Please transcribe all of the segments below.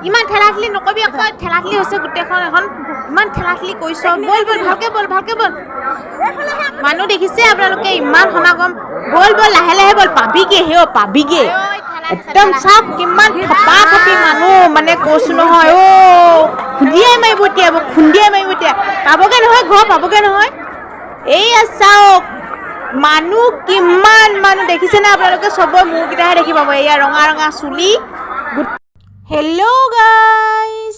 ইমান ঠেলাঠেলি নকবি আকৌ ঠেলাঠেলি হৈছে গোটেইখন এখন ইমান ঠেলাঠেলি কৰিছ বল বল ভালকে বল মানুহ দেখিছে আপোনালোকে ইমান সমাগম বল লাহে লাহে বল পাবিগে পাবিগে একদম চাওক কিমান থপা থপি মানুহ মানে কৈছো নহয় খুন্দিয়াই মাৰিব এতিয়া পাবগে নহয় ঘৰ পাবগে নহয় এইয়া চাওক মানুহ কিমান মানুহ দেখিছেনে আপোনালোকে চবৰে মুখকেইটাহে দেখি পাব এয়া ৰঙা ৰঙা চুলি হেল্ল' গাইজ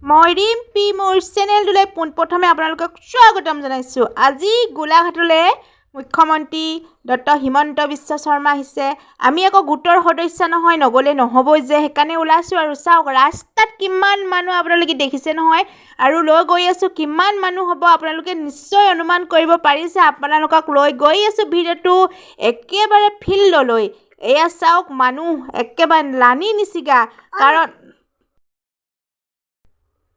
মই ৰিম্পি মোৰ চেনেলটোলৈ পোনপ্ৰথমে আপোনালোকক স্বাগতম জনাইছোঁ আজি গোলাঘাটলৈ মুখ্যমন্ত্ৰী ডক্টৰ হিমন্ত বিশ্ব শৰ্মা আহিছে আমি আকৌ গোটৰ সদস্য নহয় নগ'লে নহ'বই যে সেইকাৰণে ওলাইছোঁ আৰু চাওক ৰাস্তাত কিমান মানুহ আপোনালোকে দেখিছে নহয় আৰু লৈ গৈ আছোঁ কিমান মানুহ হ'ব আপোনালোকে নিশ্চয় অনুমান কৰিব পাৰিছে আপোনালোকক লৈ গৈ আছোঁ ভিডিঅ'টো একেবাৰে ফিল্ডলৈ এয়া চাওক মানুহ একেবাৰে লানি নিচিগা কাৰণ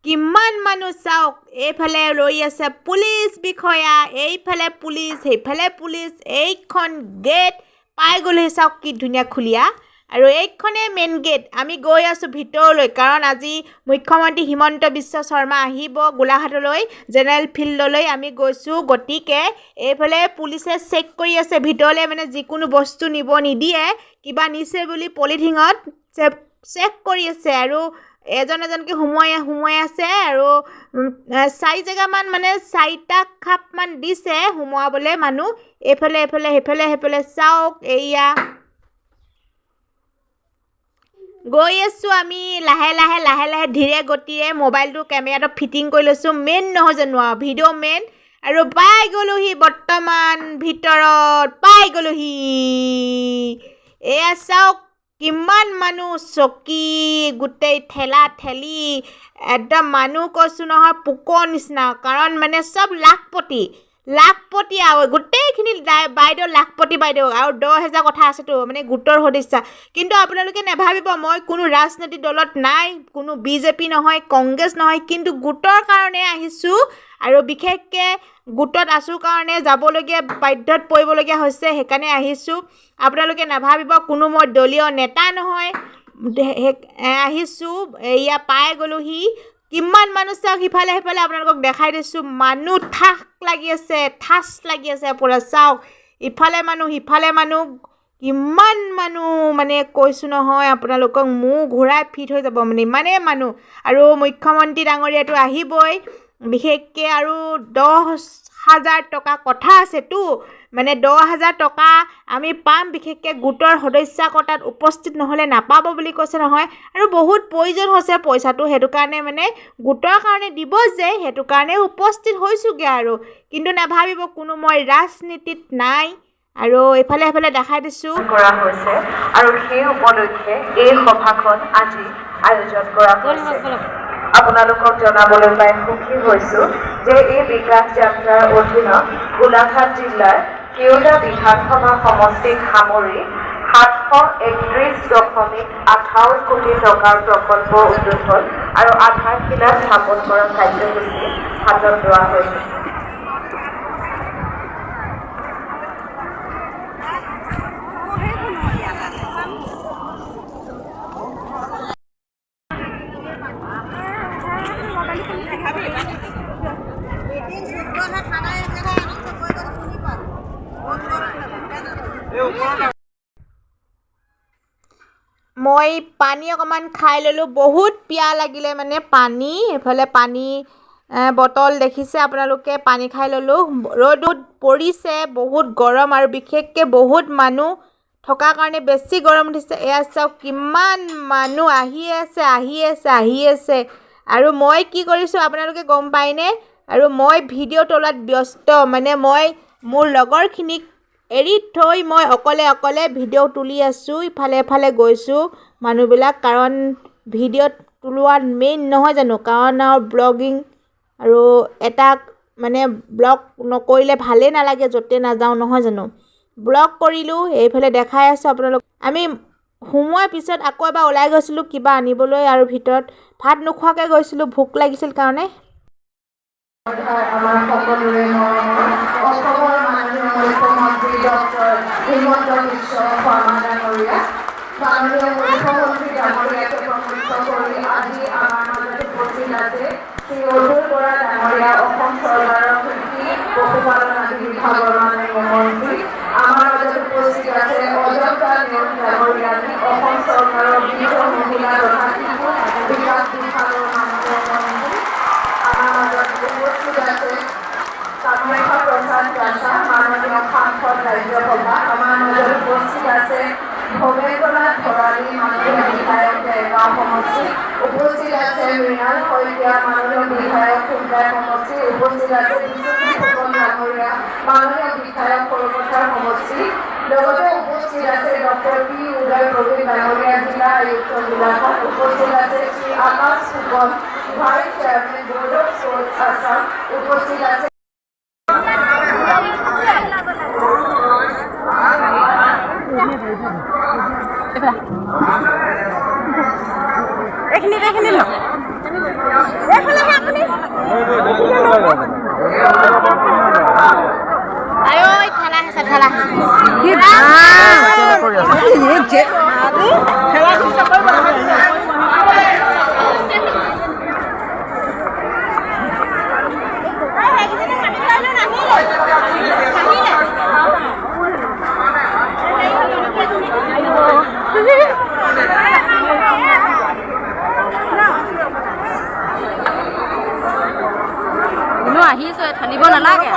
কিমান মানুহ চাওক এইফালে ৰৈ আছে পুলিচ বিষয়া এইফালে পুলিচ সেইফালে পুলিচ এইখন গেট পাই গ'লেহি চাওক কি ধুনীয়া খুলীয়া আৰু এইখনে মেইন গেট আমি গৈ আছোঁ ভিতৰলৈ কাৰণ আজি মুখ্যমন্ত্ৰী হিমন্ত বিশ্ব শৰ্মা আহিব গোলাঘাটলৈ জেনেৰেল ফিল্ডলৈ আমি গৈছোঁ গতিকে এইফালে পুলিচে চেক কৰি আছে ভিতৰলৈ মানে যিকোনো বস্তু নিব নিদিয়ে কিবা নিছে বুলি পলিথিঙত চেক কৰি আছে আৰু এজনকৈ সোমোৱাই আছে আৰু 4 জেগামান মানে 4টা খাপমান দিছে সোমোৱাবলৈ মানুহ এইফালে সেইফালে চাওক এয়া গৈ আছোঁ আমি লাহে লাহে ধীৰে গতিৰে মোবাইলটো কেমেৰাটো ফিটিং কৰি লৈছোঁ মেইন নহয় জানো আৰু ভিডিঅ' মেইন আৰু পাই গ'লোহি বৰ্তমান ভিতৰত পাই গ'লোহি এয়া চাওক কিমান মানুহ চকী গোটেই ঠেলা ঠেলি একদম মানুহ কৈছোঁ নহয় পোকৰ নিচিনা কাৰণ মানে চব লাখপতি আৰু গোটেইখিনি বাইদেউ লাখপতি বাইদেউ আৰু 10,000 কথা আছেতো মানে গোটৰ সদস্য কিন্তু আপোনালোকে নাভাবিব মই কোনো ৰাজনৈতিক দলত নাই কোনো বিজেপি নহয় কংগ্ৰেছ নহয় কিন্তু গোটৰ কাৰণে আহিছোঁ আৰু বিশেষকৈ গোটত আছোঁ কাৰণে যাবলগীয়া বাধ্যত পৰিবলগীয়া হৈছে সেইকাৰণে আহিছোঁ আপোনালোকে নাভাবিব কোনো মই দলীয় নেতা নহয় আহিছোঁ এয়া পাই গ'লোহি কিমান মানুহ চাওক সিফালে আপোনালোকক দেখাই দিছোঁ মানুহ ঠাচ লাগি আছে পূৰা চাওক ইফালে মানুহ সিফালে মানুহ কিমান মানুহ মানে কৈছোঁ নহয় আপোনালোকক মোৰ ঘূৰাই ফিট হৈ যাব মানে ইমানেই মানুহ আৰু মুখ্যমন্ত্ৰী ডাঙৰীয়াটো আহিবই বিশেষকৈ আৰু 10,000 টকা কথা আছেতো মানে 10,000 টকা আমি পাম বিশেষকৈ গোটৰ সদস্য কোটাত উপস্থিত নহ'লে নাপাব বুলি কৈছে নহয় আৰু বহুত প্ৰয়োজন হৈছে পইচাটো সেইটো কাৰণে মানে গোটৰ কাৰণে দিব যে সেইটো কাৰণে উপস্থিত হৈছোঁগৈ আৰু কিন্তু নাভাবিব কোনো মই ৰাজনীতিত নাই আৰু এইফালে দেখাই দিছোঁ কৰা হৈছে আৰু সেই উপলক্ষে এই সভাখন আজি আয়োজন কৰা হৈছে আপোনালোকক জনাবলৈ পাই সুখী হৈছোঁ যে এই বিকাশ যাত্ৰাৰ অধীনত গোলাঘাট জিলাৰ কেওটা বিধানসভা সমষ্টিক সামৰি 731.58 কোটি টকাৰ প্ৰকল্প উদ্বোধন আৰু আধাৰশিলা স্থাপন কৰা কাৰ্যসূচী হাতত লোৱা হৈছে মই পানী অকণমান খাই ল'লোঁ বহুত পিয়াহ লাগিলে মানে পানী এইফালে পানী বটল দেখিছে আপোনালোকে পানী খাই ল'লোঁ ৰ'দ পৰিছে বহুত গৰম আৰু বিশেষকৈ বহুত মানুহ থকাৰ কাৰণে বেছি গৰম উঠিছে এয়া চাওক কিমান মানুহ আহি আছে আৰু মই কি কৰিছোঁ আপোনালোকে গম পায়নে আৰু মই ভিডিঅ' তোলাত ব্যস্ত মানে মই মোৰ লগৰখিনিক এৰি থৈ মই অকলে ভিডিঅ' তুলি আছোঁ ইফালে গৈছোঁ মানুহবিলাক কাৰণ ভিডিঅ'ত তোলোৱাত মেইন নহয় জানো কাৰণ আৰু ব্লগিং আৰু এটা মানে ব্লগ নকৰিলে ভালেই নালাগে য'তে নাযাওঁ নহয় জানো ব্লগ কৰিলোঁ এইফালে দেখাই আছোঁ আপোনালোক আমি সোমোৱাৰ পিছত আকৌ এবাৰ ওলাই গৈছিলোঁ কিবা আনিবলৈ আৰু ভিতৰত ভাত নোখোৱাকৈ গৈছিলোঁ ভোক লাগিছিল কাৰণে আমাৰ সকলোৰে অসমৰ মাননীয় মুখ্যমন্ত্ৰী ডক্টৰ হিমন্ত বিশ্ব শৰ্মা ডাঙৰীয়া মাননীয় মুখ্যমন্ত্ৰী ডাঙৰীয়াকে প্ৰমুখ কৰি উপস্থিত আছে ভৱেন্দ্ৰনাথ ভৰালী মাননীয় বিধায়ক দেৰগাঁও সমষ্টি, উপস্থিত আছে মৃণাল শইকীয়া মাননীয় বিধায়ক খুমটাই সমষ্টি, উপস্থিত আছে বিশ্বজিৎ ফুকন ডাঙৰীয়া মাননীয় বিধায়ক সৰুপথাৰ সমষ্টি, লগতে উপস্থিত আছে ডক্টৰ পি উদয় প্ৰবীণ ডাঙৰীয়া জিলা আয়ুক্ত জিলাখন, উপস্থিত আছে Shri Akash Phukan vice chairman board of sports Assam, উপস্থিত আছে এইখিনি লওক এইফালেহে আপুনি আয়ো ঠেলা আছে ঠেলা আহিছো ঠানিব নালাগে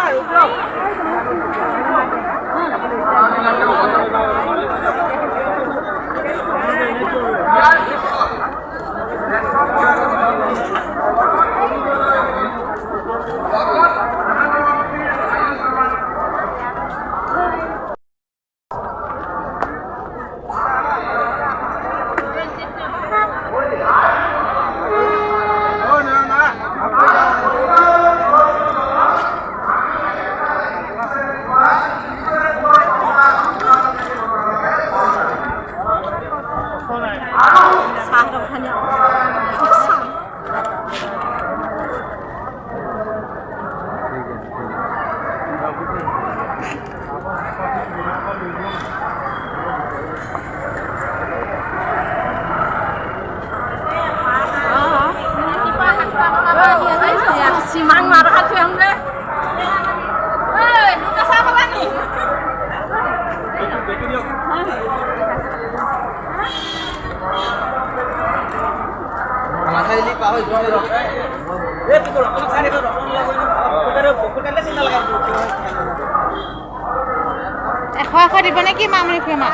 Simang marah tuh yang deh. Hei, buka siapa lagi? Masa ini Pak Hoi juga dong. Betul, kalau saya itu dong. Bukan sinyal kan. Kau di mana ki mamri kema?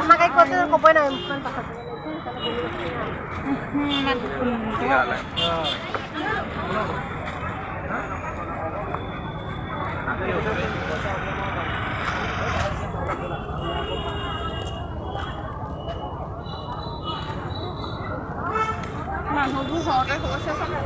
Makai kuota kau boleh nak makan pasal. মানুহ ঘৰতে হৈছে চাগে